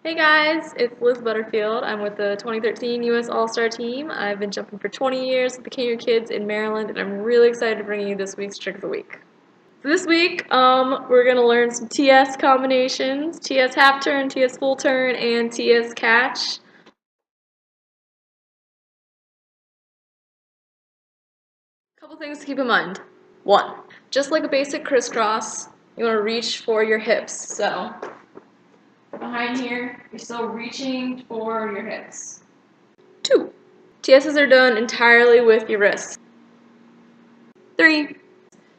Hey guys, it's Liz Butterfield. I'm with the 2013 US All-Star team. I've been jumping for 20 years with the Kenyon kids in Maryland, and I'm really excited to bring you this week's Trick of the Week. So this week, we're going to learn some TS combinations, TS half turn, TS full turn, and TS catch. Couple things to keep in mind. 1. Just like a basic crisscross, you want to reach for your hips. So behind here, you're still reaching for your hips. 2. TSs are done entirely with your wrists. 3. You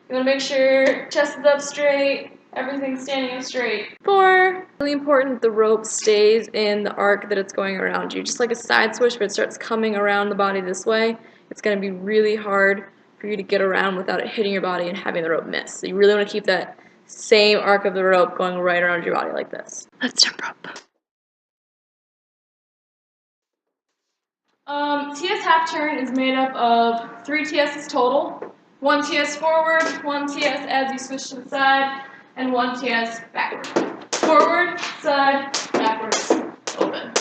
want to make sure chest is up straight, everything's standing up straight. 4. Really important, the rope stays in the arc that it's going around you. Just like a side switch, but it starts coming around the body this way, it's going to be really hard for you to get around without it hitting your body and having the rope miss. So you really want to keep that same arc of the rope going right around your body like this. Let's jump rope. TS half turn is made up of 3 TSs total. 1 TS forward, 1 TS as you switch to the side, and 1 TS backward. Forward, side, backwards, open.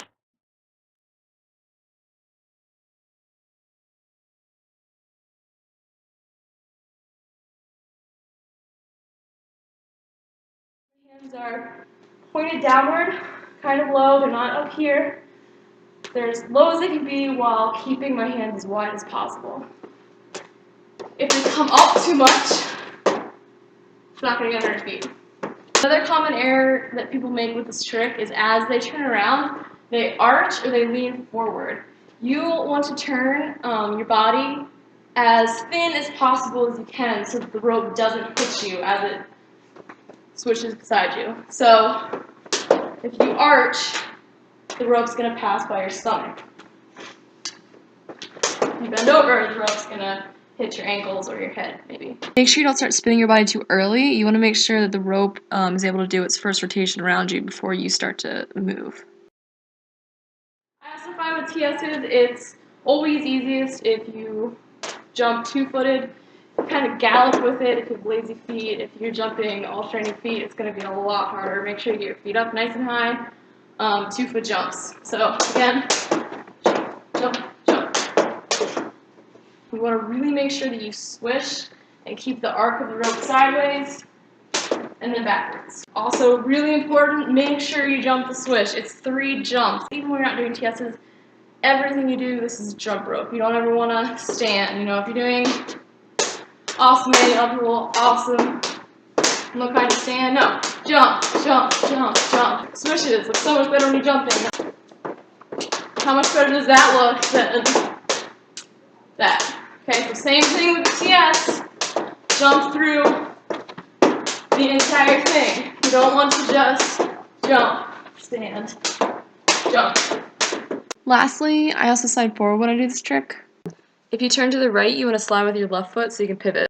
Hands are pointed downward, kind of low, they're not up here. They're as low as they can be while keeping my hands as wide as possible. If they come up too much, it's not going to get under your feet. Another common error that people make with this trick is as they turn around, they arch or they lean forward. You want to turn your body as thin as possible as you can so that the rope doesn't hit you as it switches beside you. So if you arch, the rope's going to pass by your stomach. If you bend over, the rope's going to hit your ankles or your head, maybe. Make sure you don't start spinning your body too early. You want to make sure that the rope is able to do its first rotation around you before you start to move. I also find with TSs, it's always easiest if you jump two-footed. Kind of gallop with it if you have lazy feet. If you're jumping alternating feet, it's going to be a lot harder. Make sure you get your feet up nice and high. 2-foot jumps. So again, jump, jump. You want to really make sure that you swish and keep the arc of the rope sideways and then backwards. Also, really important, make sure you jump the swish. It's 3 jumps. Even when you're not doing TSs, everything you do, this is jump rope. You don't ever want to stand. You know, if you're doing awesome manual upper awesome, no kind of stand, no. Jump, jump, jump, jump. Swishes look so much better when you're jumping. How much better does that look than that? Okay, so same thing with the TS. Jump through the entire thing. You don't want to just jump, stand, jump. Lastly, I also slide forward when I do this trick. If you turn to the right, you want to slide with your left foot so you can pivot.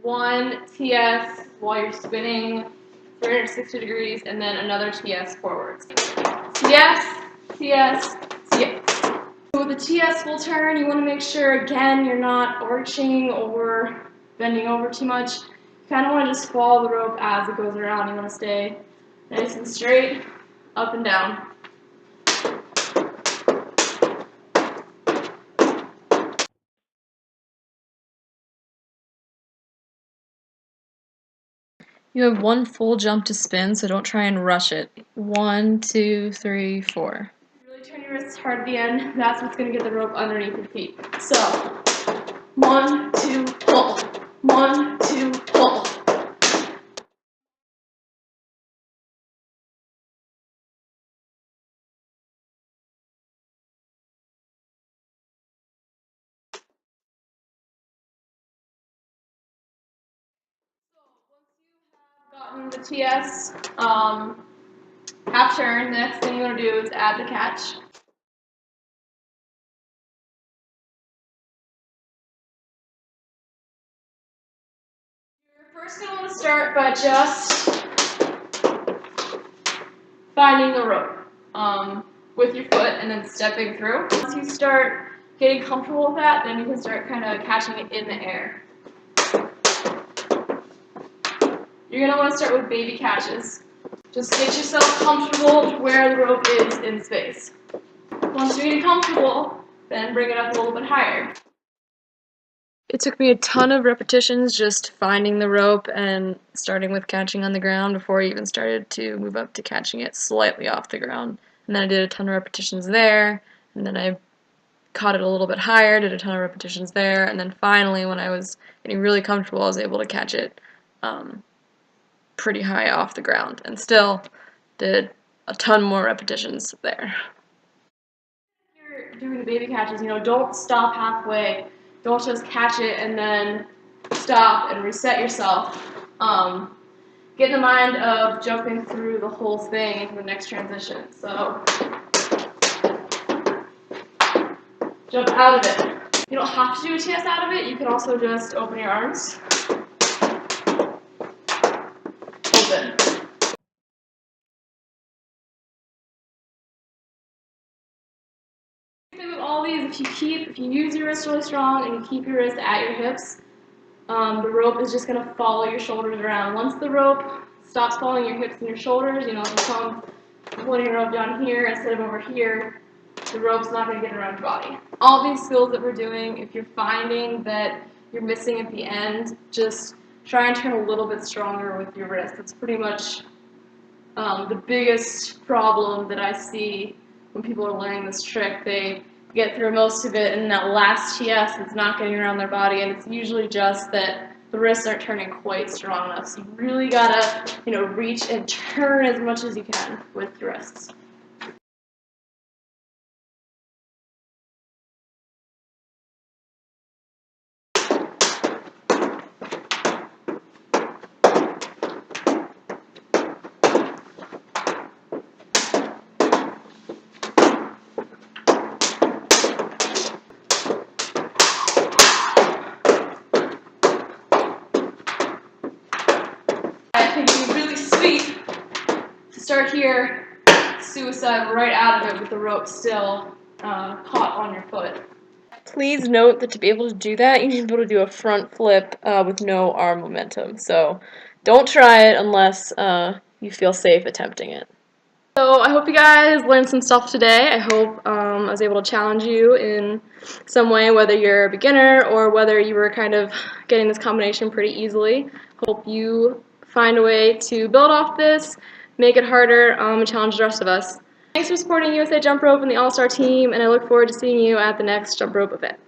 One TS while you're spinning 360 degrees, and then another TS forwards. TS, TS, TS. So with the TS full turn, you want to make sure, again, you're not arching or bending over too much. You kind of want to just follow the rope as it goes around. You want to stay nice and straight, up and down. You have 1 full jump to spin, so don't try and rush it. 1, 2, 3, 4. Really turn your wrists hard at the end. That's what's going to get the rope underneath your feet. So, 1, 2, pull. 1, 2, pull. Gotten the TS half turn, the next thing you want to do is add the catch. You're first going to want to start by just finding the rope with your foot and then stepping through. Once you start getting comfortable with that, then you can start kind of catching it in the air. You're going to want to start with baby catches. Just get yourself comfortable to where the rope is in space. Once you get comfortable, then bring it up a little bit higher. It took me a ton of repetitions just finding the rope and starting with catching on the ground before I even started to move up to catching it slightly off the ground. And then I did a ton of repetitions there, and then I caught it a little bit higher, did a ton of repetitions there, and then finally when I was getting really comfortable I was able to catch it pretty high off the ground, and still did a ton more repetitions there. If you're doing the baby catches, don't stop halfway. Don't just catch it and then stop and reset yourself. Get in the mind of jumping through the whole thing into the next transition. So jump out of it. You don't have to do a TS out of it. You can also just open your arms. Open. With all these, if you use your wrist really strong and you keep your wrist at your hips, the rope is just going to follow your shoulders around. Once the rope stops following your hips and your shoulders, you come pulling your rope down here instead of over here, the rope's not going to get around your body. All these skills that we're doing, if you're finding that you're missing at the end, just try and turn a little bit stronger with your wrist. That's pretty much the biggest problem that I see when people are learning this trick. They get through most of it, and that last TS is not getting around their body, and it's usually just that the wrists aren't turning quite strong enough. So you really gotta, reach and turn as much as you can with your wrists. I think it'd be really sweet to start here, suicide right out of it with the rope still caught on your foot. Please note that to be able to do that, you need to be able to do a front flip with no arm momentum. So don't try it unless you feel safe attempting it. So I hope you guys learned some stuff today. I hope I was able to challenge you in some way, whether you're a beginner or whether you were kind of getting this combination pretty easily. Hope you find a way to build off this, make it harder, and challenge the rest of us. Thanks for supporting USA Jump Rope and the All-Star team, and I look forward to seeing you at the next Jump Rope event.